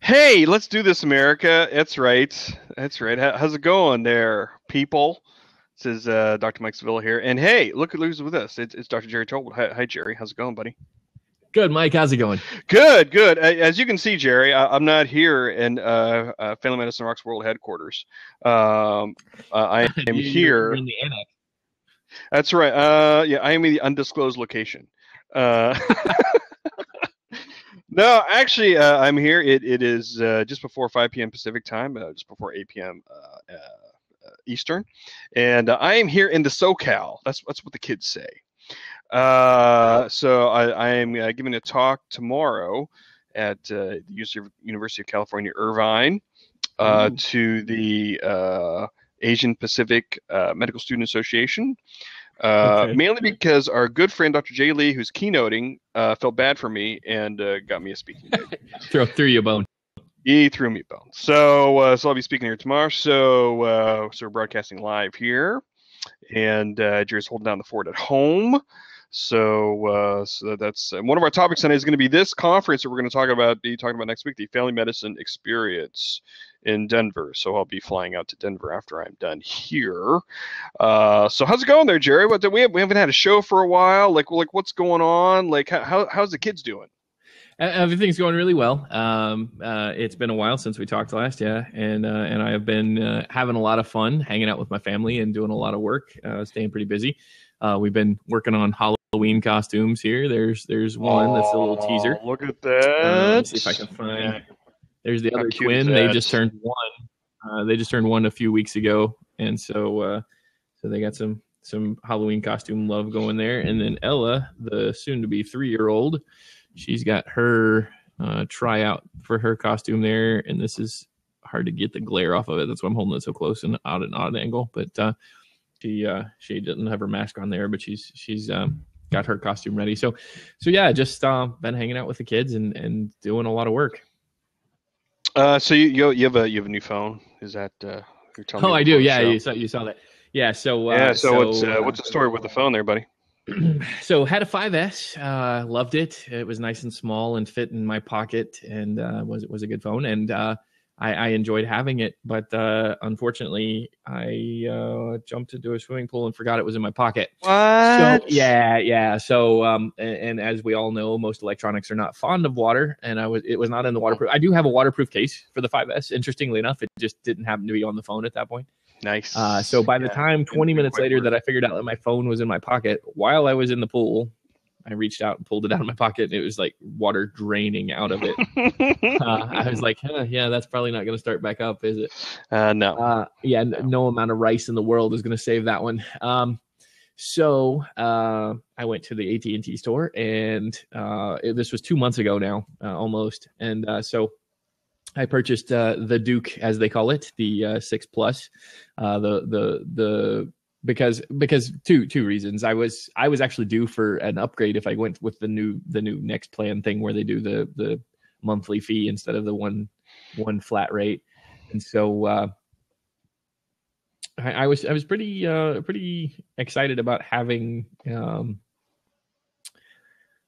Hey, let's do this, America. That's right. That's right. How's it going there, people? This is Dr. Mike Sevilla here. And hey, look who's with us. It's Dr. Gerry Tolbert. Hi, Gerry. How's it going, buddy? Good, Mike. How's it going? Good. As you can see, Gerry, I'm not here in Family Medicine Rocks World headquarters. I am here. You're in the annex. That's right. Yeah, I am in the undisclosed location. No, actually, I'm here. It is just before 5 p.m. Pacific time, just before 8 p.m. Eastern, and I am here in the SoCal. That's what the kids say. So I am giving a talk tomorrow at the University of California, Irvine, to the Asian Pacific Medical Student Association. Mainly because our good friend Dr. Jay Lee, who's keynoting, felt bad for me and got me a speaking gig. Threw you a bone. He threw me a bone. So I'll be speaking here tomorrow. So we're broadcasting live here, and Jerry's holding down the fort at home. So that's one of our topics tonight is going to be this conference that we're going to be talking about next week, the Family Medicine Experience in Denver. So I'll be flying out to Denver after I'm done here. So how's it going there, Jerry? We haven't had a show for a while. Like what's going on? Like how's the kids doing? Everything's going really well. It's been a while since we talked last, and I have been having a lot of fun hanging out with my family and doing a lot of work, staying pretty busy. We've been working on Halloween costumes here. There's one that's a little teaser. Look at that. Let's see if I can find. There's the other twin. They just turned one. They just turned one a few weeks ago, and so they got some Halloween costume love going there. And then Ella, the soon-to-be 3-year-old, she's got her tryout for her costume there, and this is hard to get the glare off of it. That's why I'm holding it so close and out at an odd angle. But she doesn't have her mask on there, but she's got her costume ready. So yeah, just been hanging out with the kids and doing a lot of work. So you have a new phone? Is that you're telling me? Oh, I do. Yeah, you saw that. Yeah. So what's the story with the phone there, buddy? So had a 5S, loved it. It was nice and small and fit in my pocket, and was a good phone. And I enjoyed having it, but unfortunately, I jumped into a swimming pool and forgot it was in my pocket. What? So yeah. So and as we all know, most electronics are not fond of water, and it was not in the waterproof. I do have a waterproof case for the 5S. Interestingly enough, it just didn't happen to be on the phone at that point. Nice. So by the time 20 minutes later that I figured out that my phone was in my pocket while I was in the pool, I reached out and pulled it out of my pocket, and it was like water draining out of it. I was like, yeah, that's probably not going to start back up, is it? No. No amount of rice in the world is going to save that one. So I went to the AT&T store, and this was 2 months ago now, almost. And so I purchased the Duke, as they call it, the 6 Plus, because two reasons. I was actually due for an upgrade if I went with the new Next Plan thing where they do the monthly fee instead of the one flat rate. And so I was pretty excited about having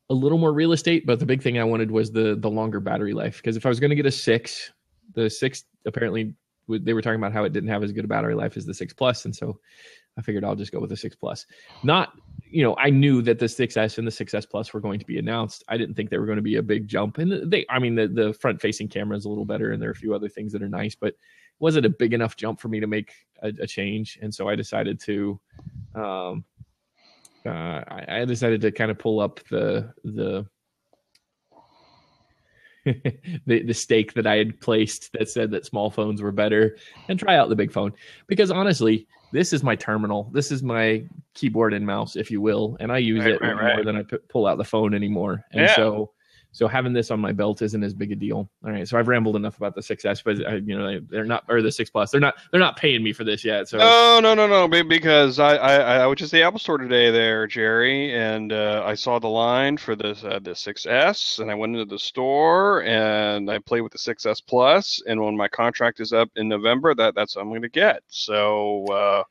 a little more real estate, but the big thing I wanted was the longer battery life, because if I was going to get the 6 apparently they were talking about how it didn't have as good a battery life as the 6 Plus, and so I figured I'll just go with the 6 Plus. Not, I knew that the 6S and the 6S Plus were going to be announced. I didn't think they were going to be a big jump, and the front-facing camera is a little better, and there are a few other things that are nice, but it wasn't a big enough jump for me to make a change, and so I decided to kind of pull up the the stake that I had placed that said that small phones were better and try out the big phone, because honestly, this is my terminal. This is my keyboard and mouse, if you will, and I use it more than I pull out the phone anymore. And so having this on my belt isn't as big a deal. All right, so I've rambled enough about the 6S, but they're not, or the 6 Plus. They're not paying me for this yet. So no, because I was just at the Apple Store today, there, Jerry, and I saw the line for the 6S, and I went into the store and I played with the 6S Plus, and when my contract is up in November, that's what I'm going to get. So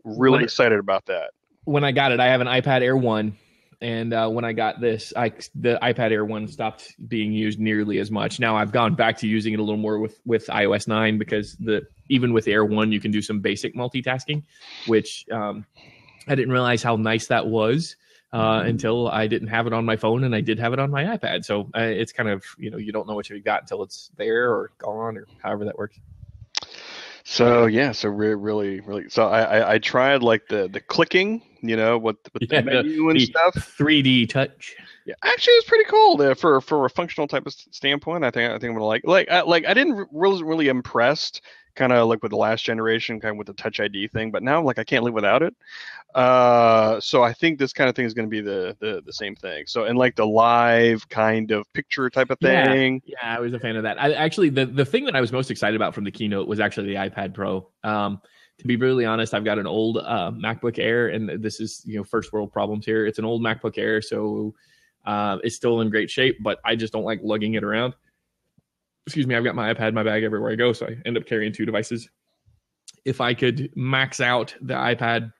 really excited about that. When I got it, I have an iPad Air 1. And when I got this, the iPad Air 1 stopped being used nearly as much. Now I've gone back to using it a little more with iOS 9 because even with Air 1, you can do some basic multitasking, which I didn't realize how nice that was until I didn't have it on my phone and I did have it on my iPad. So it's kind of, you don't know what you got until it's there or gone or however that works. So yeah, so really. So I tried like the clicking, with the menu and stuff. 3D touch. Yeah, actually, it's pretty cool for a functional type of standpoint. I think I'm gonna like I didn't really impressed kind of like with the last generation, kind of with the Touch ID thing, but now like I can't live without it. So I think this kind of thing is going to be the same thing. So and like the live kind of picture type of thing. Yeah, I was a fan of that. Actually, the thing that I was most excited about from the keynote was actually the iPad Pro. To be brutally honest, I've got an old MacBook Air, and this is first world problems here. It's an old MacBook Air, so it's still in great shape, but I just don't like lugging it around. Excuse me, I've got my iPad in my bag everywhere I go, so I end up carrying 2 devices. If I could max out the iPad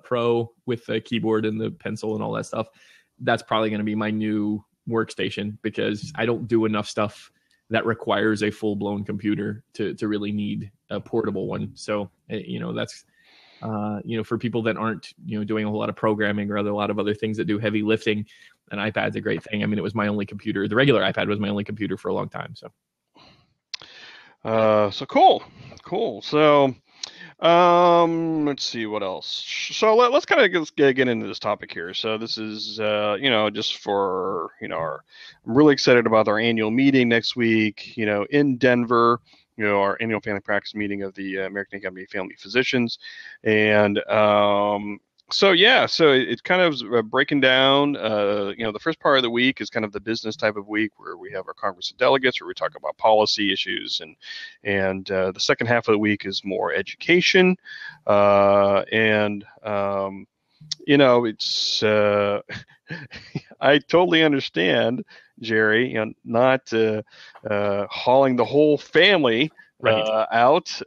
Pro with the keyboard and the pencil and all that stuff, that's probably going to be my new workstation because I don't do enough stuff that requires a full-blown computer to really need a portable one. So, that's, for people that aren't, doing a whole lot of programming or a lot of other things that do heavy lifting, an iPad's a great thing. I mean, it was my only computer. The regular iPad was my only computer for a long time. So. So cool. So, let's see what else. So let's kind of get into this topic here. So this is, just for, I'm really excited about our annual meeting next week, in Denver, our annual family practice meeting of the American Academy of Family Physicians. And, so it's kind of breaking down, the first part of the week is kind of the business type of week where we have our Congress of Delegates where we talk about policy issues and the second half of the week is more education. It's, I totally understand, Gerry, not hauling the whole family out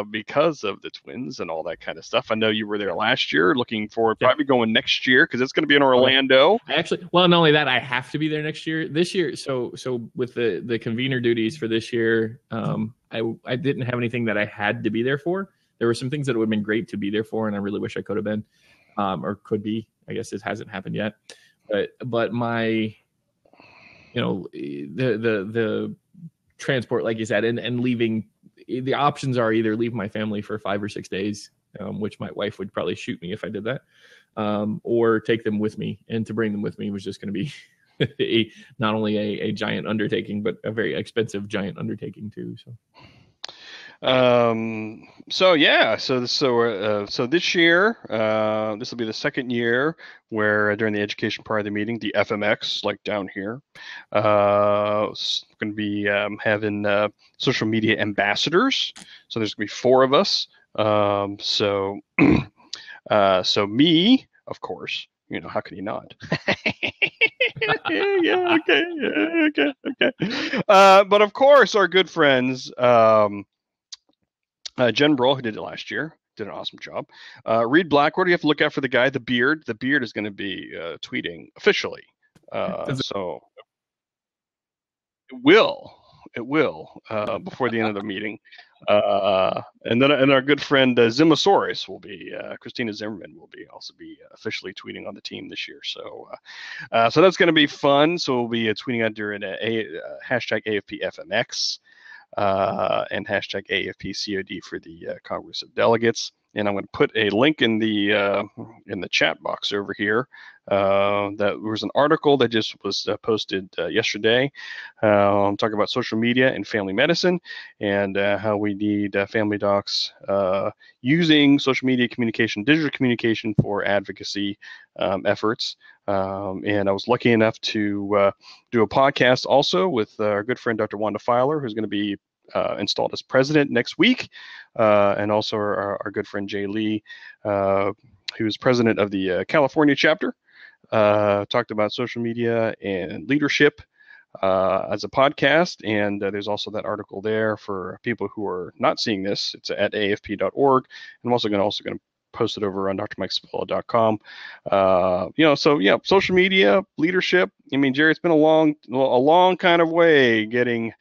because of the twins and all that kind of stuff. I know you were there last year, looking forward probably going next year because it's going to be in Orlando. Not only that, I have to be there next year. This year, so with the convener duties for this year, I didn't have anything that I had to be there for. There were some things that would have been great to be there for, and I really wish I could have been, or could be. I guess it hasn't happened yet, but my, the transport, like you said, and leaving. The options are either leave my family for 5 or 6 days, which my wife would probably shoot me if I did that, or take them with me. And to bring them with me was just going to be not only a giant undertaking, but a very expensive giant undertaking too. So. So this year, this will be the second year where during the education part of the meeting, the FMX, like down here, is going to be having social media ambassadors. So there's going to be 4 of us. So me, of course, how can you not? Okay. But of course, our good friends, Jen Brohl, who did it last year, did an awesome job. Reed Black, what do you have to look out for the guy? The beard. The beard is going to be tweeting officially. So it will before the end of the meeting. And our good friend Zimosaurus will be, Christina Zimmerman will also be officially tweeting on the team this year. So that's going to be fun. So we'll be tweeting out during hashtag AAFPFMX. And hashtag AAFPCOD for the Congress of Delegates. And I'm going to put a link in the chat box over here. That was an article that just was posted yesterday. Talking about social media and family medicine and how we need family docs using social media communication, digital communication for advocacy efforts. And I was lucky enough to do a podcast also with our good friend Dr. Wanda Filer, who's going to be installed as president next week, and also our good friend Jay Lee, who's president of the California chapter, talked about social media and leadership as a podcast. And there's also that article there for people who are not seeing this. It's at AAFP.org. I'm also going to posted over on drmikesabella.com. So yeah, social media, leadership. I mean, Gerry, it's been a long kind of way getting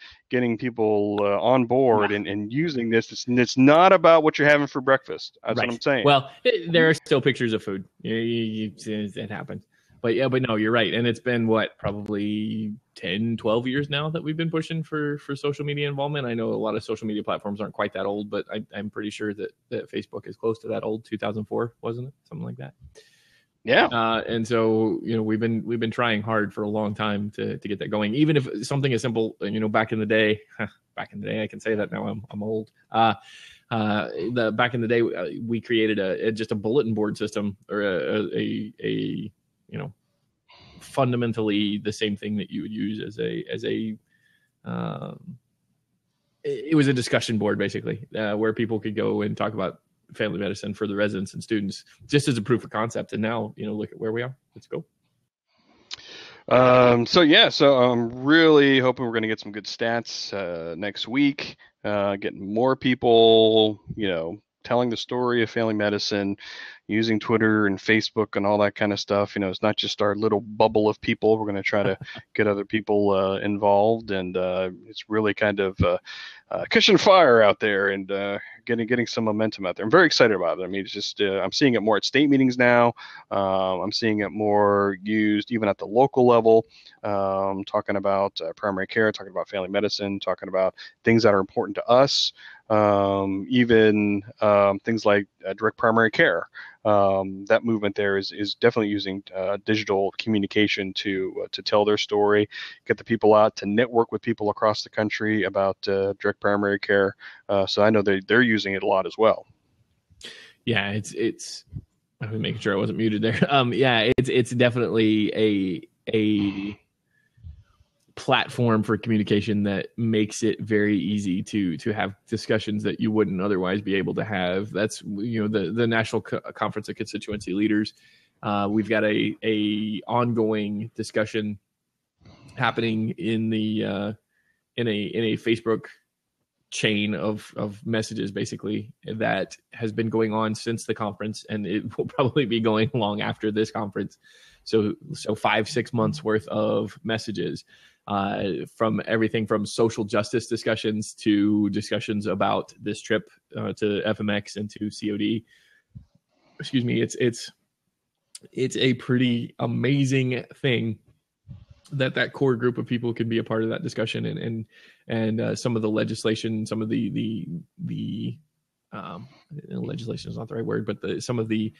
people on board and using this. It's not about what you're having for breakfast. That's what I'm saying. Well, there are still pictures of food. It happens. But no, you're right. And it's been probably 10, 12 years now that we've been pushing for social media involvement. I know a lot of social media platforms aren't quite that old, but I'm pretty sure that Facebook is close to that old. 2004, wasn't it? Something like that. Yeah. And so, we've been trying hard for a long time to get that going. Even if something as simple, back in the day, I can say that now, I'm old. Back in the day, we created just a bulletin board system, or a fundamentally the same thing that you would use as a it was a discussion board, basically, where people could go and talk about family medicine for the residents and students, just as a proof of concept. And now, look at where we are. Let's go. So I'm really hoping we're going to get some good stats next week, getting more people, telling the story of family medicine, using Twitter and Facebook and all that kind of stuff. It's not just our little bubble of people. We're going to try to get other people involved, and it's really kind of catching fire out there and getting some momentum out there. I'm very excited about it. I mean, it's just I'm seeing it more at state meetings now. I'm seeing it more used even at the local level, talking about primary care, talking about family medicine, talking about things that are important to us. Even things like direct primary care. That movement there is definitely using digital communication to tell their story, get the people out, to network with people across the country about direct primary care. So I know they're using it a lot as well. Yeah, it's. I'm making sure I wasn't muted there. It's definitely a platform for communication that makes it very easy to have discussions that you wouldn't otherwise be able to have. That's the National Conference of Constituency Leaders. We've got a ongoing discussion happening in the in a Facebook chain of messages, basically, that has been going on since the conference, and it will probably be going long after this conference. So 5-6 months worth of messages, from everything from social justice discussions to discussions about this trip to FMX and to COD. Excuse me. It's a pretty amazing thing that core group of people can be a part of that discussion, and some of the legislation, some of the legislation is not the right word, but some of the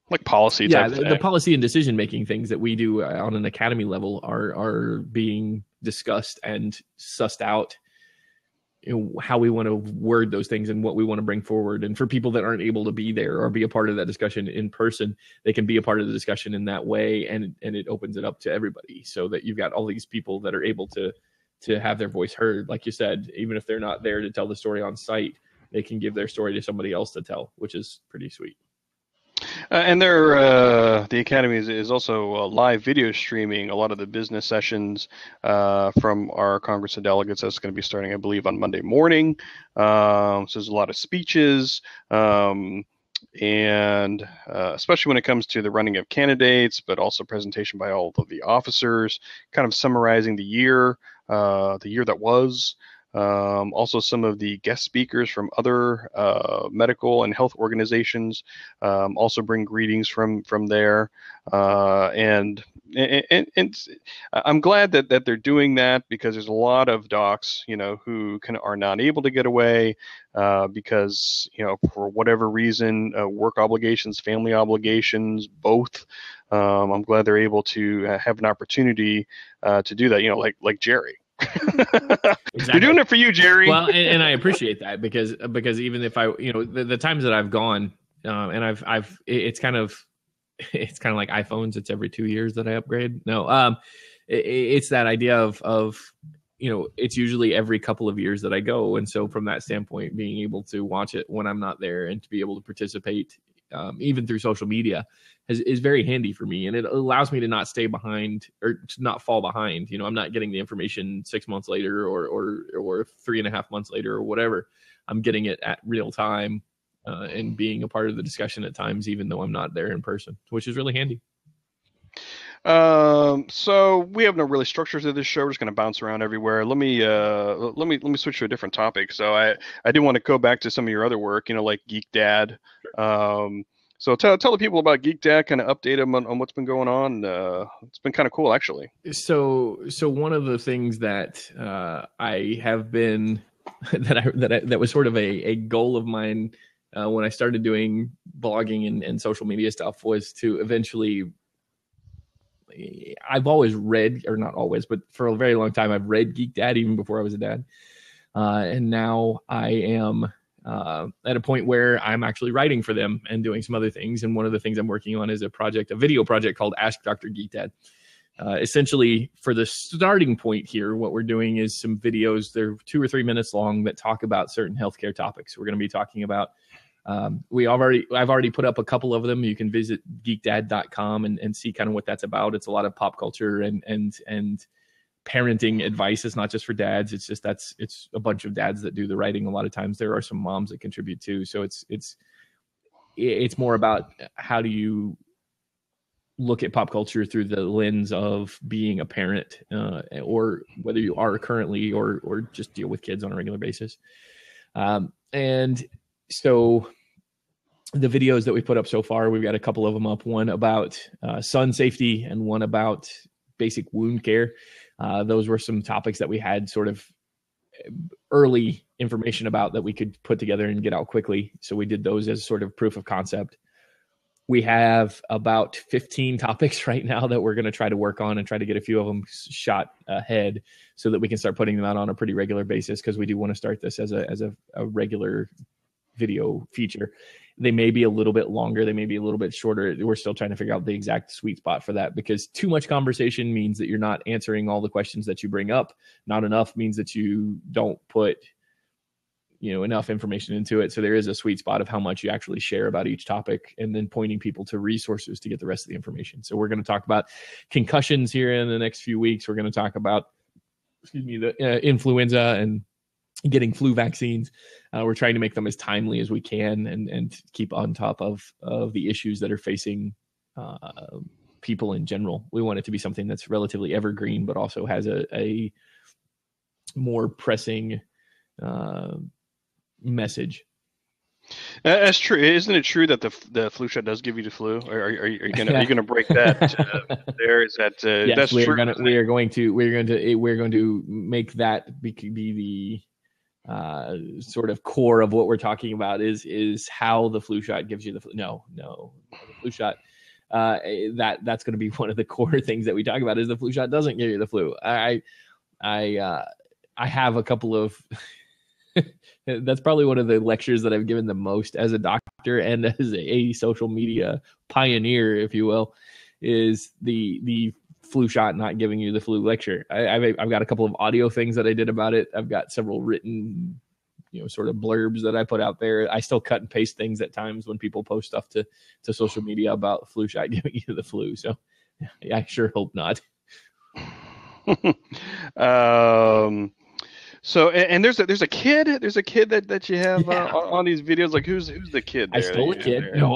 like policy. The policy and decision making things that we do on an academy level are being discussed and sussed out, how we want to word those things and what we want to bring forward. And for people that aren't able to be there or be a part of that discussion in person, they can be a part of the discussion in that way, and it opens it up to everybody, so that you've got all these people that are able to have their voice heard. Like you said, even if they're not there to tell the story on site, they can give their story to somebody else to tell, which is pretty sweet. And the Academy is also live video streaming a lot of the business sessions from our Congress of Delegates. That's going to be starting, I believe, on Monday morning. So there's a lot of speeches, and especially when it comes to the running of candidates, but also presentation by all of the officers, kind of summarizing the year that was. Also, some of the guest speakers from other medical and health organizations also bring greetings from there, and I'm glad that they're doing that, because there's a lot of docs, who are not able to get away because for whatever reason, work obligations, family obligations, both. I'm glad they're able to have an opportunity to do that. Like Gerry. Exactly. We're doing it for you, Gerry. Well, and I appreciate that, because even if I, the times that I've gone, and it's kind of like iPhones. It's every 2 years that I upgrade. No, it's that idea of it's usually every couple of years that I go, and so from that standpoint, being able to watch it when I'm not there and to be able to participate, even through social media, is very handy for me, and it allows me to not stay behind or to not fall behind. I'm not getting the information 6 months later or 3.5 months later or whatever. I'm getting it at real time and being a part of the discussion at times, even though I'm not there in person, which is really handy. So we have no really structure to this show. We're just going to bounce around everywhere. Let me switch to a different topic. So I do want to go back to some of your other work, like GeekDad. So tell the people about GeekDad, kind of update them on what's been going on. It's been kind of cool, actually. So one of the things that I have been that was sort of a goal of mine when I started doing blogging and social media stuff was to eventually. I've always read, or not always, but for a very long time, I've read GeekDad even before I was a dad. And now I am at a point where I'm actually writing for them and doing some other things. And one of the things I'm working on is a video project called Ask Dr. GeekDad. Essentially, for the starting point here, what we're doing is some videos. They're 2 or 3 minutes long that talk about certain healthcare topics. We're going to be talking about I've already put up a couple of them. You can visit geekdad.com and see kind of what that's about. It's a lot of pop culture and parenting advice. It's not just for dads. It's just it's a bunch of dads that do the writing. A lot of times there are some moms that contribute too. So it's more about how do you look at pop culture through the lens of being a parent, or whether you are currently or just deal with kids on a regular basis. And so the videos that we put up so far, we've got a couple of them up, one about sun safety and one about basic wound care. Those were some topics that we had sort of early information about that we could put together and get out quickly. So we did those as sort of proof of concept. We have about 15 topics right now that we're going to try to work on and try to get a few of them shot ahead so that we can start putting them out on a pretty regular basis, because we do want to start this as a regular video feature. They may be a little bit longer. They may be a little bit shorter. We're still trying to figure out the exact sweet spot for that, because too much conversation means that you're not answering all the questions that you bring up. Not enough means that you don't put, enough information into it. So there is a sweet spot of how much you actually share about each topic, and then pointing people to resources to get the rest of the information. So we're going to talk about concussions here in the next few weeks. We're going to talk about, the influenza and getting flu vaccines. We're trying to make them as timely as we can and keep on top of the issues that are facing people in general. We want it to be something that's relatively evergreen, but also has a more pressing message. That's true. Isn't it true that the flu shot does give you the flu? Are you gonna break that? There is that. Yes, that's we're true. going to make that be the sort of core of what we're talking about is how the flu shot gives you the flu. No, the flu shot. That's going to be one of the core things that we talk about is the flu shot doesn't give you the flu. I have a couple of. That's probably one of the lectures that I've given the most as a doctor and as a social media pioneer, if you will, is the flu shot not giving you the flu lecture. I've got a couple of audio things that I did about it. I've got several written, sort of blurbs that I put out there. I still cut and paste things at times when people post stuff to social media about flu shot giving you the flu. So I sure hope not. So and there's a kid that you have on these videos. Like who's the kid there? I stole a kid. No,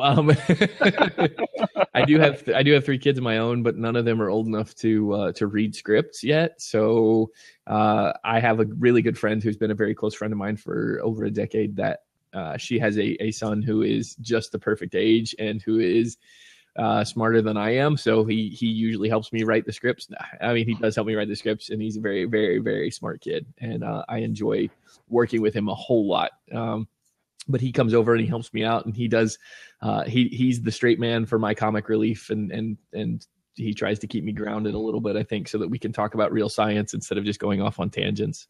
I do have 3 kids of my own, but none of them are old enough to read scripts yet. So I have a really good friend who's been a very close friend of mine for over a decade. That she has a son who is just the perfect age and who is smarter than I am. So he usually helps me write the scripts. I mean, he does help me write the scripts, and he's a very, very, very smart kid. And I enjoy working with him a whole lot. But he comes over and he helps me out, and he does, he's the straight man for my comic relief. And he tries to keep me grounded a little bit, I think, so that we can talk about real science instead of just going off on tangents.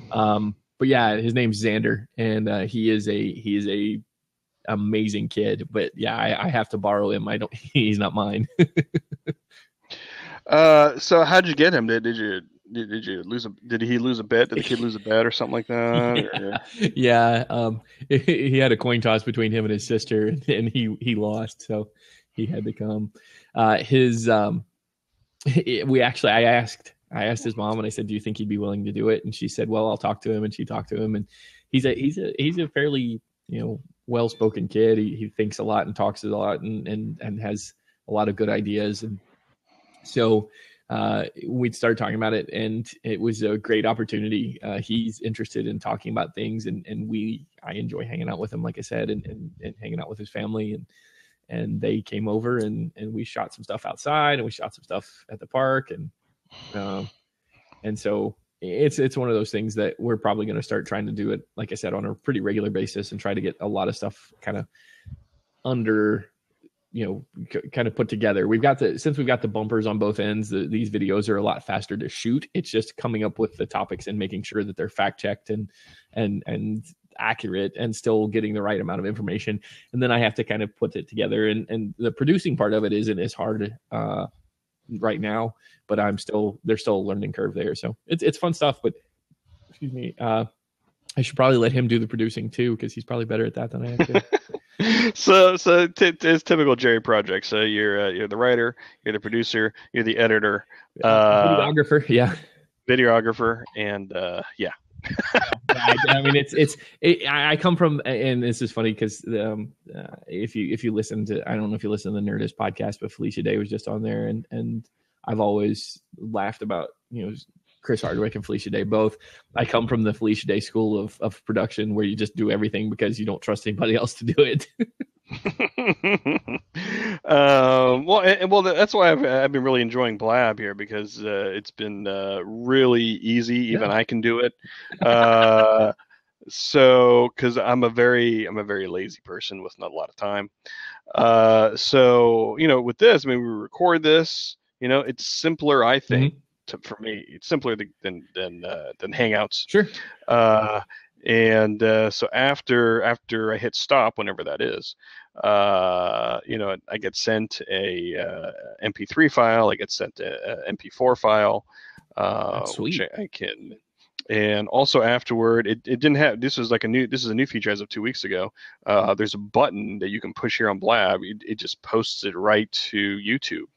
But yeah, his name's Xander, and he is a amazing kid, but yeah, I have to borrow him. He's not mine. So how'd you get him? Did you lose did he lose a bet? Did the kid lose a bet or something like that? Yeah. He had a coin toss between him and his sister, and he lost, so he had to come. I asked his mom, and I said, do you think he'd be willing to do it? And she said, well, I'll talk to him. And she talked to him, and he's a fairly, well-spoken kid. He thinks a lot and talks a lot and has a lot of good ideas. And so we'd start talking about it, and it was a great opportunity. He's interested in talking about things, and I enjoy hanging out with him, like I said, and hanging out with his family. And they came over and we shot some stuff outside, and we shot some stuff at the park. And so it's one of those things that we're probably going to start trying to do it, like I said, on a pretty regular basis, and try to get a lot of stuff kind of under, kind of put together. Since we've got the bumpers on both ends, these videos are a lot faster to shoot. It's just coming up with the topics and making sure that they're fact checked and accurate, and still getting the right amount of information. And then I have to kind of put it together, and the producing part of it isn't as hard right now, but there's still a learning curve there. So it's fun stuff, but excuse me. I should probably let him do the producing too, because he's probably better at that than I am too. So it's typical Gerry project. So you're the writer, you're the producer, you're the editor, videographer, videographer, and yeah. I mean, I come from, and this is funny because if you listen to, I don't know if you listen to the Nerdist podcast, but Felicia Day was just on there, and I've always laughed about Chris Hardwick and Felicia Day both. I come from the Felicia Day school of production, where you just do everything because you don't trust anybody else to do it. Well, that's why I've been really enjoying Blab here, because it's been really easy. Even I can do it. So, because I'm a very lazy person with not a lot of time. So with this, I mean, we record this. It's simpler, I think. For me, it's simpler than Hangouts. Sure. And so after I hit stop, whenever that is, I get sent a MP3 file. I get sent a MP4 file. Sweet. Which I can. And also afterward, it didn't have. This is a new feature as of 2 weeks ago. There's a button that you can push here on Blab. It just posts it right to YouTube.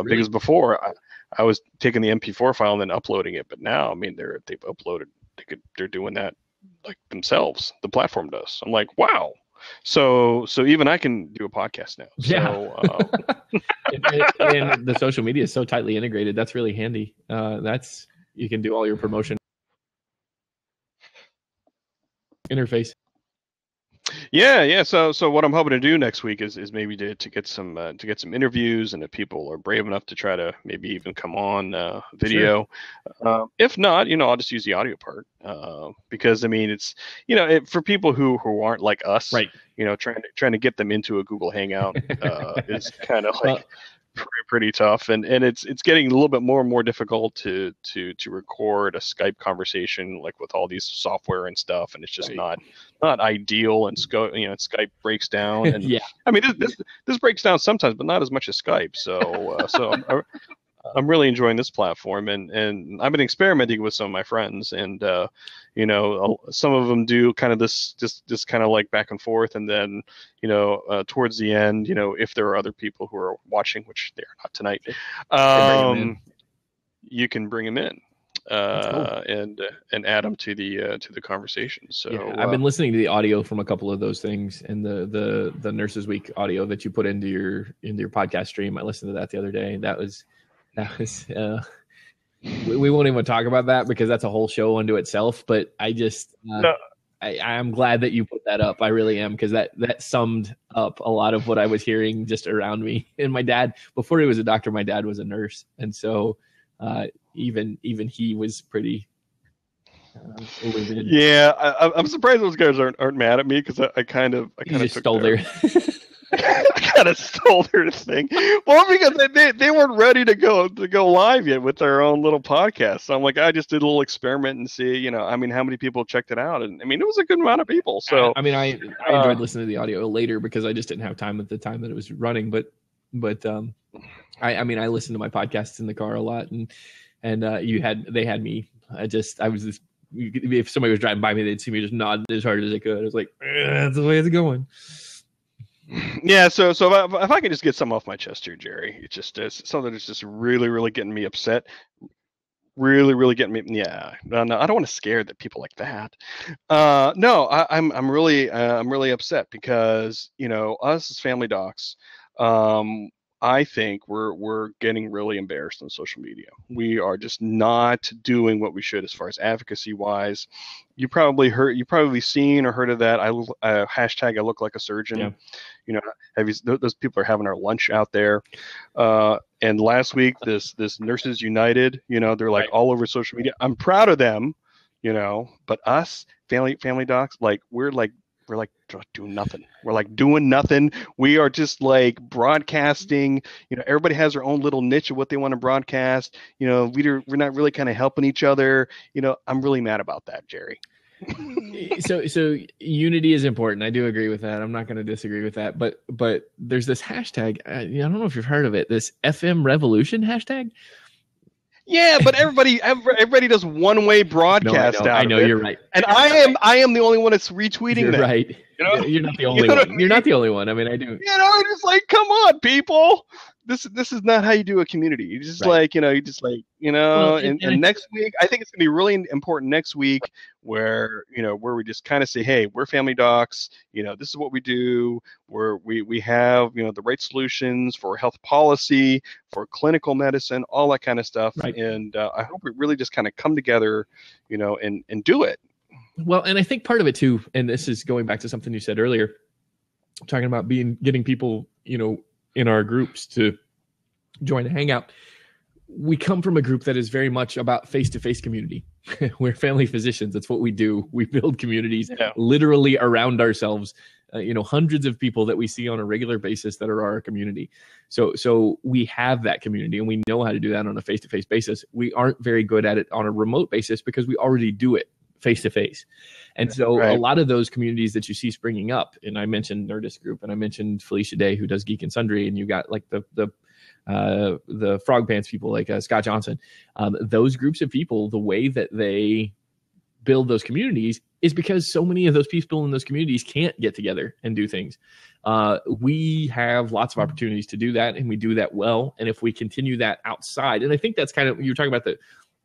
Because before I was taking the MP4 file and then uploading it, but now, I mean, they've uploaded. They're doing that like themselves. The platform does. I'm like, wow. So even I can do a podcast now. Yeah. So, and the social media is so tightly integrated. That's really handy. You can do all your promotion interface. Yeah. So what I'm hoping to do next week is maybe to get some interviews, and if people are brave enough to try to maybe even come on video. Sure. If not, I'll just use the audio part, because I mean, it's for people who aren't like us, right? Trying to get them into a Google Hangout is kind of like pretty tough, and it's getting a little bit more and more difficult to record a Skype conversation, like with all these software and stuff, and it's just not ideal. And Skype breaks down, and yeah, I mean this breaks down sometimes, but not as much as Skype. So I'm really enjoying this platform, and I've been experimenting with some of my friends, and some of them do kind of this kind of like back and forth, and then towards the end, if there are other people who are watching, which they are not tonight, you can bring them in. Cool. and add them to the conversation. So yeah, I've been listening to the audio from a couple of those things, and the Nurses Week audio that you put into your podcast stream. I listened to that the other day. That was we won't even talk about that because that's a whole show unto itself. But I just I'm glad that you put that up. I really am, because that summed up a lot of what I was hearing just around me. And my dad, before he was a doctor, my dad was a nurse, and so even he was pretty livid. Yeah, I'm surprised those guys aren't mad at me, because I kind of stole their I kind of stole their thing. Well, because they weren't ready to go live yet with their own little podcast. So I'm like, I just did a little experiment and see, I mean, how many people checked it out, and I mean, it was a good amount of people. So I mean, I enjoyed listening to the audio later because I just didn't have time at the time that it was running. But I mean, I listened to my podcasts in the car a lot, and they had me. If somebody was driving by me, they'd see me just nod as hard as they could. I was like, that's the way it's going. Yeah, so if I can just get something off my chest here, Gerry, it's just something that's just really, really getting me upset. really getting me. Yeah, no, I don't want to scare the people like that. No, I'm really upset because us as family docs, I think we're getting really embarrassed on social media. We are just not doing what we should as far as advocacy wise. You probably seen or heard of that. Hashtag I look like a surgeon. Yeah. Those people are having our lunch out there. And last week, this Nurses United, they're like all over social media. I'm proud of them, but us family docs, we're doing nothing. We're like doing nothing. We are just like broadcasting. Everybody has their own little niche of what they want to broadcast. We're not really kind of helping each other. I'm really mad about that, Gerry. So unity is important. I do agree with that. I'm not going to disagree with that. But there's this hashtag. I don't know if you've heard of it. This FM Revolution hashtag. Yeah, but everybody does one-way broadcast. No, I know you're right. And I am the only one that's retweeting that. Right. You're not the only one. You're not the only one. I mean, I do. It's like, come on, people. This is not how you do a community. You just and next week, I think it's gonna be really important next week where we just kind of say, hey, we're family docs. This is what we do. We have the right solutions for health policy, for clinical medicine, all that kind of stuff. Right. And I hope we really just kind of come together, and do it. Well, and I think part of it too, and this is going back to something you said earlier, talking about getting people, in our groups to join the hangout. We come from a group that is very much about face-to-face community. We're family physicians. That's what we do. We build communities literally around ourselves. Hundreds of people that we see on a regular basis that are our community. So we have that community and we know how to do that on a face-to-face basis. We aren't very good at it on a remote basis because we already do it face-to-face. And so a lot of those communities that you see springing up, and I mentioned Nerdist Group and I mentioned Felicia Day, who does Geek and Sundry, and you got like the Frog Pants people like Scott Johnson. Those groups of people, the way that they build those communities is because so many of those people in those communities can't get together and do things. We have lots of opportunities to do that, and we do that well. And if we continue that outside, and I think that's kind of, you're talking about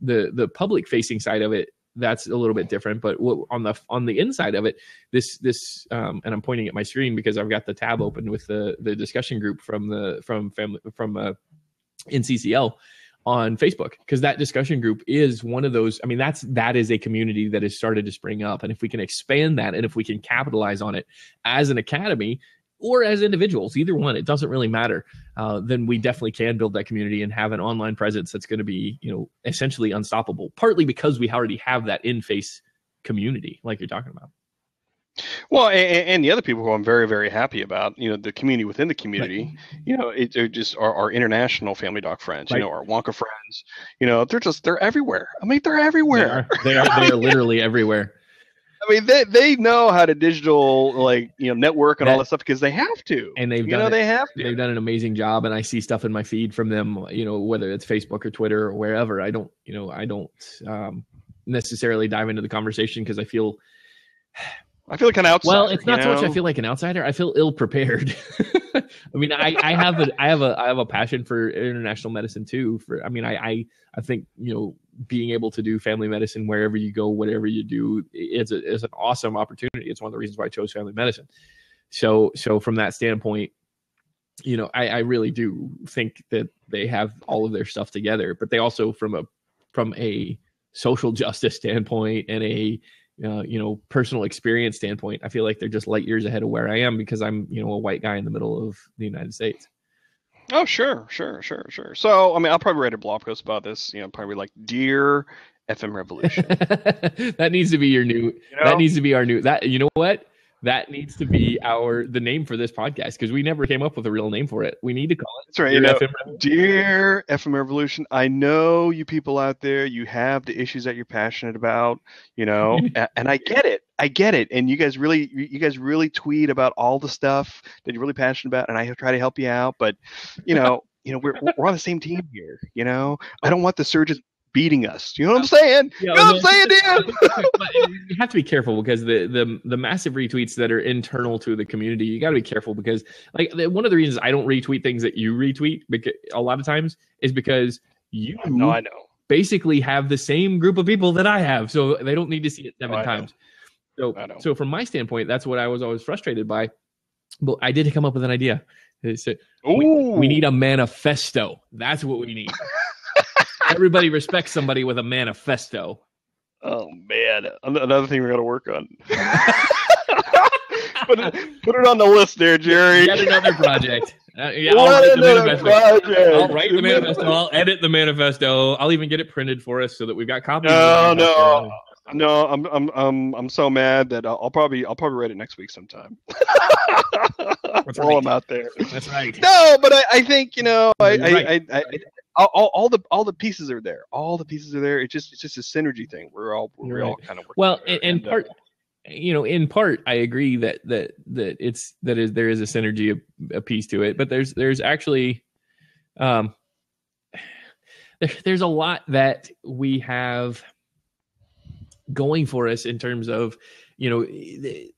the public facing side of it, that's a little bit different. But on the inside of it, this and I'm pointing at my screen because I've got the tab open with the discussion group from NCCL on Facebook, because that discussion group is one of those. I mean, that is a community that has started to spring up, and if we can expand that, and if we can capitalize on it as an academy or as individuals, either one, it doesn't really matter. Then we definitely can build that community and have an online presence that's going to be, essentially unstoppable. Partly because we already have that in-face community, like you're talking about. Well, and the other people who I'm very, very happy about, the community within the community, they're just our international family doc friends, our Wonka friends, they're everywhere. I mean, they're everywhere. They are literally everywhere. I mean, they know how to digital, network and all that stuff because they have to. And they've done They've done an amazing job, and I see stuff in my feed from them, whether it's Facebook or Twitter or wherever. I don't necessarily dive into the conversation because I feel like an outsider. Well, it's not so much I feel like an outsider. I feel ill prepared. I mean, I have a passion for international medicine too. I think being able to do family medicine wherever you go, whatever you do, is an awesome opportunity. It's one of the reasons why I chose family medicine. So from that standpoint, I really do think that they have all of their stuff together. But they also, from a social justice standpoint and a personal experience standpoint, I feel like they're just light years ahead of where I am because I'm, a white guy in the middle of the United States. Oh, sure. So, I mean, I'll probably write a blog post about this, probably like Dear FM Revolution. That needs to be your new, that needs to be our new, you know what? That needs to be the name for this podcast, because we never came up with a real name for it. We need to call it. That's right. Dear FM Revolution, I know you people out there, you have the issues that you're passionate about, and I get it. And you guys really tweet about all the stuff that you're really passionate about, and I try to help you out. But, we're on the same team here. I don't want the surgeons beating us. You know what I'm saying? You know what I'm saying, Dan? But you have to be careful because the massive retweets that are internal to the community, you got to be careful because one of the reasons I don't retweet things that you retweet, because a lot of times, is because you I know basically have the same group of people that I have, so they don't need to see it 7 times. So from my standpoint, that's what I was always frustrated by. But I did come up with an idea. We need a manifesto. That's what we need. Everybody respects somebody with a manifesto. Oh man, another thing we got to work on. put it on the list there, Gerry. Yet another project. I'll write the manifesto. I'll edit the manifesto. I'll even get it printed for us so that we've got copies. No, I'm so mad that I'll probably write it next week sometime. While I'm out there. That's right. No, but I think all the pieces are there. All the pieces are there. It's just a synergy thing. We're all kind of working together. In part, I agree that there is a synergy a piece to it, but there's actually there's a lot that we have going for us in terms of the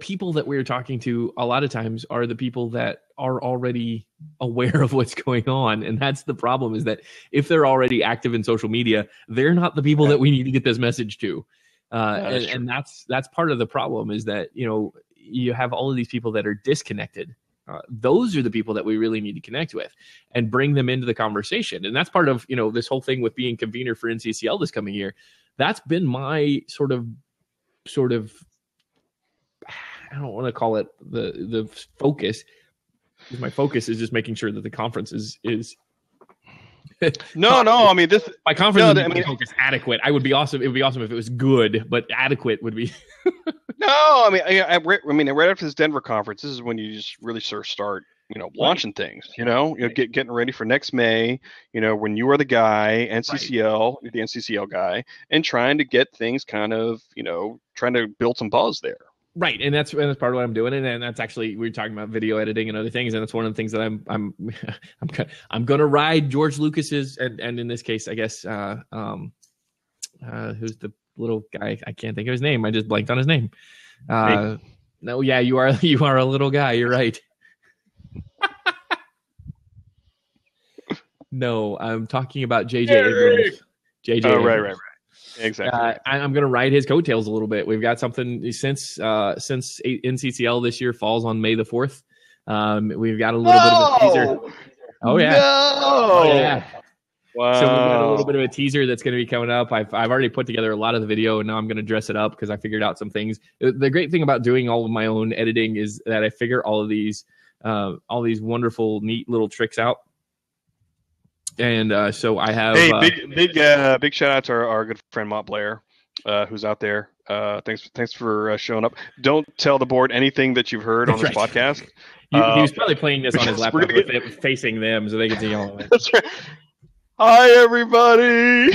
people that we're talking to. A lot of times are the people that are already aware of what's going on, and that's the problem. Is that if they're already active in social media, they're not the people that we need to get this message to. And that's part of the problem, is that you have all of these people that are disconnected. Those are the people that we really need to connect with and bring them into the conversation. And that's part of this whole thing with being convener for NCCL this coming year. That's been my sort of I don't want to call it the focus. My focus is just making sure that the conference is No. I mean, my conference. Focus adequate. It would be awesome if it was good, but adequate would be. No, I mean, right after this Denver conference, this is when you just really sort of start, launching things. Getting ready for next May. When you are the guy, NCCL, you're the NCCL guy, and trying to get things kind of, trying to build some buzz there. Right, and that's part of what I'm doing, and that's actually, we were talking about video editing and other things, and that's one of the things that I'm gonna ride George Lucas's, and in this case, I guess, who's the little guy? I can't think of his name. I just blanked on his name. No, yeah, you are a little guy. You're right. No, I'm talking about J.J. Abrams. J.J. Oh, Abrams. right. Exactly. I'm going to ride his coattails a little bit. We've got something since NCCL this year falls on May the 4th. We've got a little bit of a teaser. Oh yeah. Oh yeah. Wow. So we've got a little bit of a teaser that's going to be coming up. I've already put together a lot of the video, and now I'm going to dress it up because I figured out some things. The great thing about doing all of my own editing is that I figure all these wonderful, neat little tricks out. And so I have. Hey, big shout out to our good friend Mott Blair, who's out there. Thanks for showing up. Don't tell the board anything that you've heard on this podcast. He was probably playing this on his laptop facing them, so they could see all of it. That's right. Hi, everybody.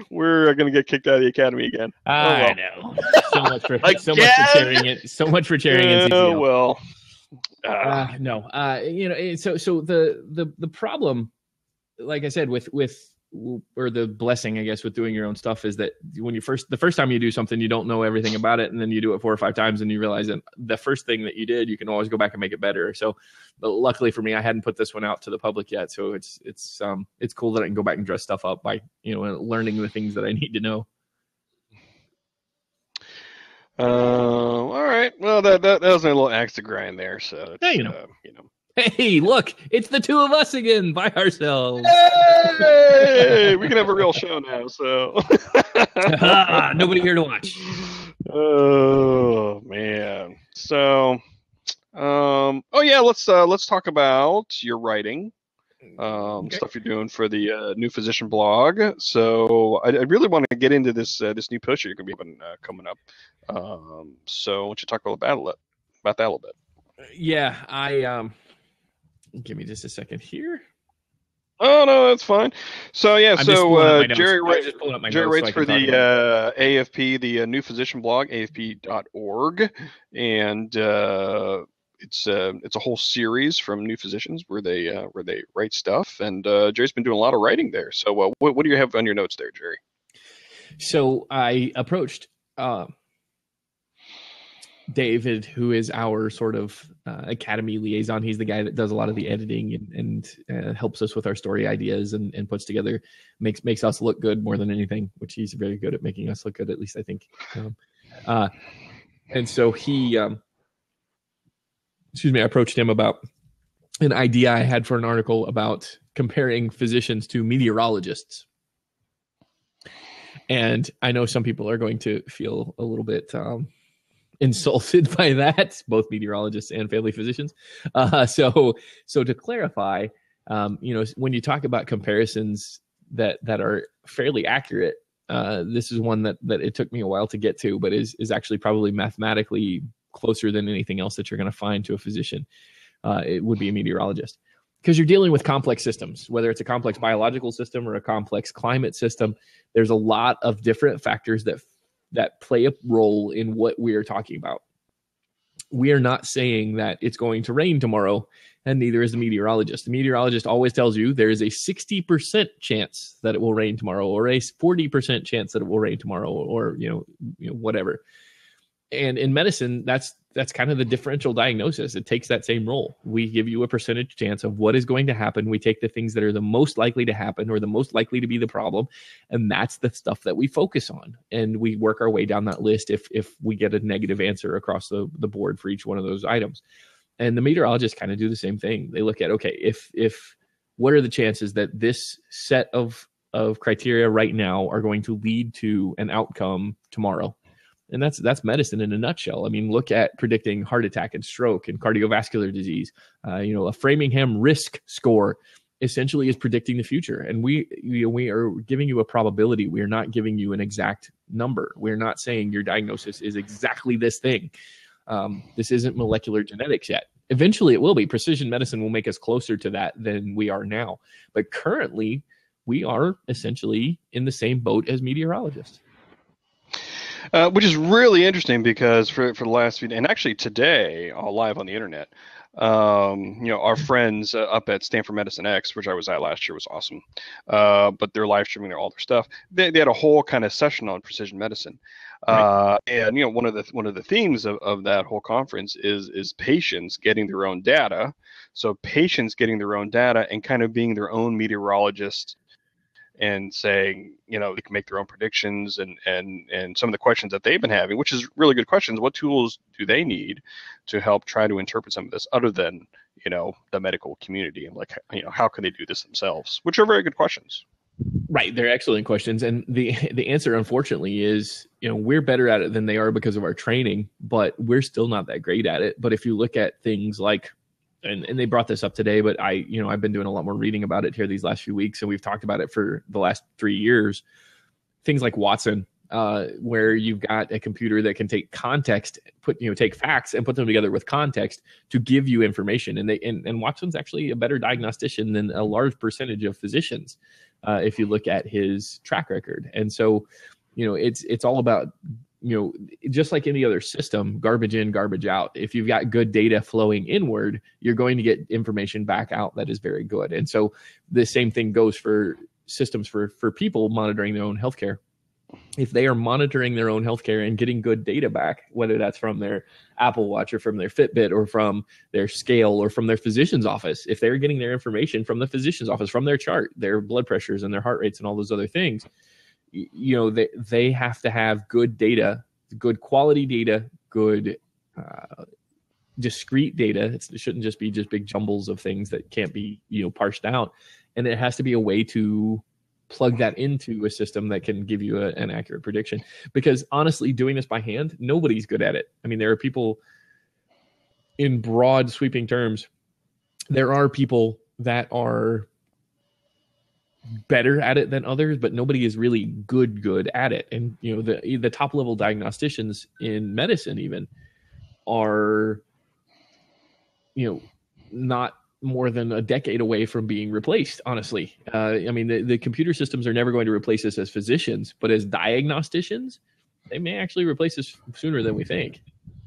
We're going to get kicked out of the academy again. I know. So much for sharing it. So much for sharing it. Oh well. No. So the problem, like I said, with or the blessing, I guess, with doing your own stuff is that when the first time you do something, you don't know everything about it, and then you do it 4 or 5 times, and you realize that the first thing that you did, you can always go back and make it better. So, but luckily for me, I hadn't put this one out to the public yet, so it's cool that I can go back and dress stuff up by learning the things that I need to know. All right. Well, that was a little axe to grind there. So Hey, look, it's the two of us again by ourselves. Hey, we can have a real show now. So nobody here to watch. Oh man. So, let's talk about your writing. Stuff you're doing for the New Physician blog. So I really want to get into this new push you're going to be coming up. So why don't you talk about that a little bit? Yeah, give me just a second here. Oh no, that's fine. So yeah, Gerry writes so for the AFP, the New Physician blog, AFP.org, and it's a whole series from New Physicians where they write stuff, and Gerry's been doing a lot of writing there. So what do you have on your notes there, Gerry? So I approached David, who is our sort of academy liaison. He's the guy that does a lot of the editing and helps us with our story ideas and puts together, makes us look good more than anything, which he's very good at making us look good, at least I think. And so he, I approached him about an idea I had for an article about comparing physicians to meteorologists. And I know some people are going to feel a little bit insulted by that, both meteorologists and family physicians. So to clarify, when you talk about comparisons that are fairly accurate, this is one that it took me a while to get to, but is actually probably mathematically closer than anything else that you're going to find to a physician. It would be a meteorologist, because you're dealing with complex systems, whether it's a complex biological system or a complex climate system. There's a lot of different factors that play a role in what we are talking about. We are not saying that it's going to rain tomorrow, and neither is the meteorologist. The meteorologist always tells you there is a 60% chance that it will rain tomorrow, or a 40% chance that it will rain tomorrow, or whatever. And in medicine, that's kind of the differential diagnosis. It takes that same role. We give you a percentage chance of what is going to happen. We take the things that are the most likely to happen or the most likely to be the problem, and that's the stuff that we focus on. And we work our way down that list if we get a negative answer across the board for each one of those items. And the meteorologists kind of do the same thing. They look at, okay, if what are the chances that this set of criteria right now are going to lead to an outcome tomorrow? And that's medicine in a nutshell. I mean, look at predicting heart attack and stroke and cardiovascular disease. A Framingham risk score essentially is predicting the future. And we are giving you a probability. We are not giving you an exact number. We're not saying your diagnosis is exactly this thing. This isn't molecular genetics yet. Eventually it will be. Precision medicine will make us closer to that than we are now. But currently, we are essentially in the same boat as meteorologists. Which is really interesting, because for the last few days, and actually today, all live on the internet, our friends up at Stanford Medicine X, which I was at last year, was awesome. But they're live streaming all their stuff. They had a whole kind of session on precision medicine. Right. And one of the themes of that whole conference is patients getting their own data. So patients getting their own data and kind of being their own meteorologist, and saying, they can make their own predictions and some of the questions that they've been having, which is really good questions. What tools do they need to help try to interpret some of this, other than, the medical community, and how can they do this themselves, which are very good questions. Right. They're excellent questions. And the answer, unfortunately, is, we're better at it than they are because of our training, but we're still not that great at it. But if you look at things like, and they brought this up today, but I've been doing a lot more reading about it here these last few weeks, and we've talked about it for the last 3 years. Things like Watson, where you've got a computer that can take context, take facts and put them together with context to give you information. And Watson's actually a better diagnostician than a large percentage of physicians, if you look at his track record. And so, it's all about, just like any other system, garbage in, garbage out. If you've got good data flowing inward, you're going to get information back out that is very good. And so the same thing goes for systems for people monitoring their own healthcare. If they are monitoring their own healthcare and getting good data back, whether that's from their Apple Watch or from their Fitbit or from their scale or from their physician's office, if they're getting their information from the physician's office, from their chart, their blood pressures and their heart rates and all those other things, they have to have good data, good quality data, good discrete data. It shouldn't just be just big jumbles of things that can't be parsed out. And it has to be a way to plug that into a system that can give you an accurate prediction. Because honestly, doing this by hand, nobody's good at it. I mean, there are people, in broad sweeping terms, there are people that are better at it than others, but nobody is really good at it. And the top level diagnosticians in medicine even are not more than a decade away from being replaced, honestly. I mean, the computer systems are never going to replace us as physicians, but as diagnosticians, they may actually replace us sooner than we think.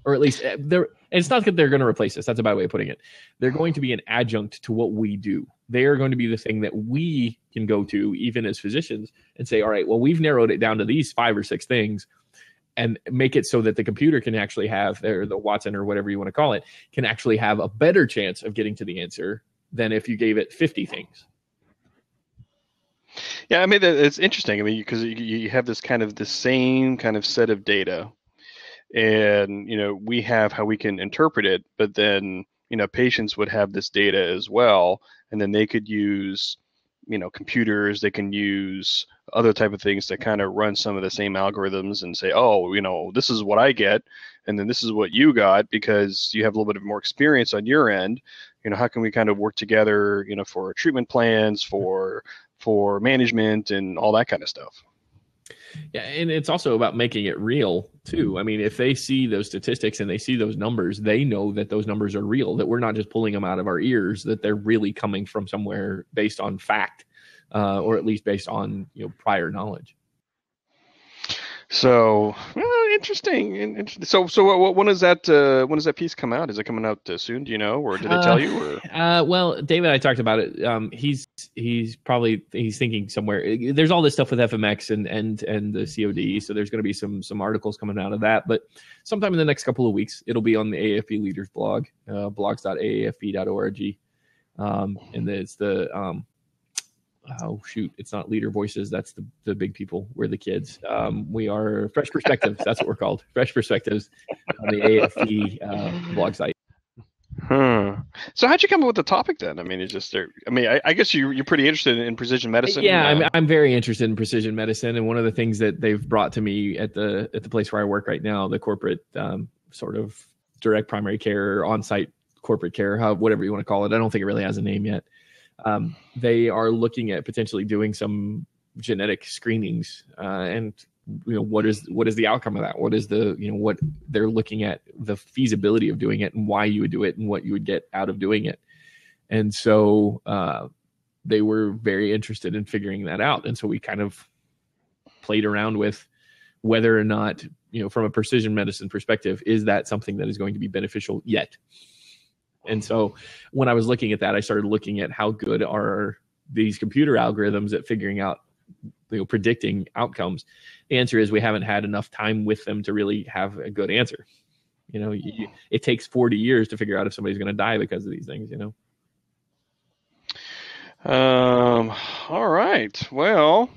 Or at least it's not that they're going to replace us. That's a bad way of putting it. They're going to be an adjunct to what we do. They are going to be the thing that we can go to, even as physicians, and say, all right, well, we've narrowed it down to these 5 or 6 things. and make it so that the computer can actually have, or the Watson or whatever you want to call it, can actually have a better chance of getting to the answer than if you gave it 50 things. Yeah, I mean, it's interesting. I mean, because you have this kind of the same kind of set of data, and we have how we can interpret it, but then patients would have this data as well, and then they could use computers, they can use other type of things to kind of run some of the same algorithms and say, oh, this is what I get, and then this is what you got, because you have a little bit of more experience on your end. How can we kind of work together, for treatment plans, for management and all that kind of stuff. Yeah, and it's also about making it real too. I mean, if they see those statistics and they see those numbers, they know that those numbers are real, that we're not just pulling them out of our ears, that they're really coming from somewhere based on fact, or at least based on prior knowledge. So interesting. So when does that piece come out? Is it coming out soon? Do you know, or did they tell you? Or? Well, David, I talked about it. He's thinking somewhere. There's all this stuff with FMX and the COD, so there's going to be some articles coming out of that. But sometime in the next couple of weeks, it'll be on the AAFP Leaders blog, blogs.aafp.org, and it's the it's not Leader Voices. That's the big people. We're the kids. We are Fresh Perspectives. That's what we're called. Fresh Perspectives on the AFP blog site. So how'd you come up with the topic then? I mean, it's just there. I mean, I guess you're pretty interested in precision medicine. Yeah, I'm very interested in precision medicine, and one of the things that they've brought to me at the place where I work right now, the corporate sort of direct primary care, on-site corporate care, whatever you want to call it. I don't think it really has a name yet. They are looking at potentially doing some genetic screenings, and what is the outcome of that? What is what they're looking at, the feasibility of doing it, and why you would do it, and what you would get out of doing it. And so they were very interested in figuring that out, and so we kind of played around with whether or not, from a precision medicine perspective, is that something that is going to be beneficial yet? And so when I was looking at that, I started looking at how good are these computer algorithms at figuring out, predicting outcomes. The answer is we haven't had enough time with them to really have a good answer. It takes 40 years to figure out if somebody's going to die because of these things, All right. Well,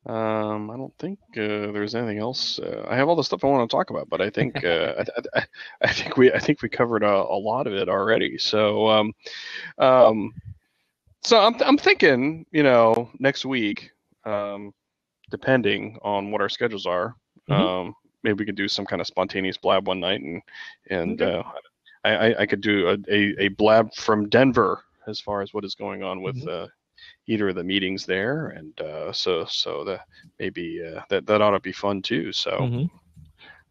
I don't think there's anything else. I have all the stuff I want to talk about, but I think I think we covered a lot of it already. So so I'm thinking, next week, depending on what our schedules are, maybe we could do some kind of spontaneous blab one night, and I could do a blab from Denver as far as what is going on with either of the meetings there, and so that maybe that ought to be fun too. So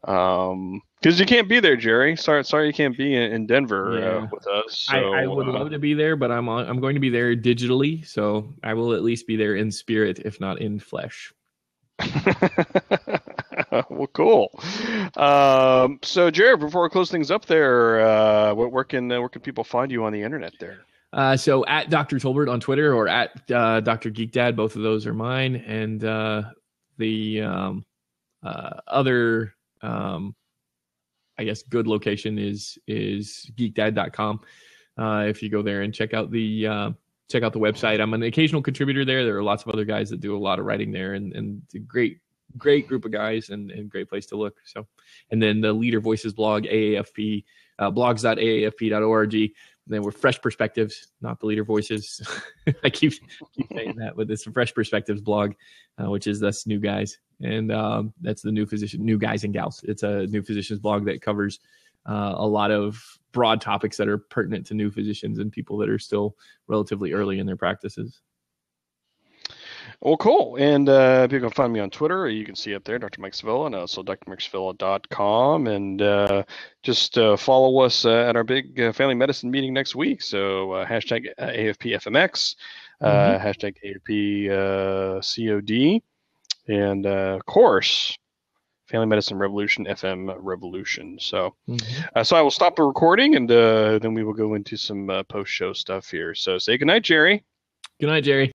because you can't be there, Gerry. Sorry you can't be in Denver with us. So, I would love to be there, but I'm going to be there digitally, so I will at least be there in spirit, if not in flesh. Well, cool. So Gerry, before we close things up there, where can people find you on the internet there? So at Dr. Tolbert on Twitter, or at Dr. GeekDad, both of those are mine. And the other, I guess, good location is geekdad.com. If you go there and check out the website, I'm an occasional contributor there. There are lots of other guys that do a lot of writing there, and it's a great group of guys, and great place to look. So, and then the Leader Voices blog, AAFP, blogs.aafp.org. Then we're Fresh Perspectives, not the Leader Voices. I keep saying that, but it's the Fresh Perspectives blog, which is us new guys. And that's the new guys and gals. It's a new physicians blog that covers a lot of broad topics that are pertinent to new physicians and people that are still relatively early in their practices. Well, cool. And if you can find me on Twitter, you can see it there, Dr. Mike Sevilla, and also drmikesevilla.com. And just follow us at our big family medicine meeting next week. So hashtag AAFPFMX, hashtag AAFPCOD, and of course, Family Medicine Revolution, FM Revolution. So so I will stop the recording, and then we will go into some post-show stuff here. So say goodnight, Gerry. Good night, Gerry.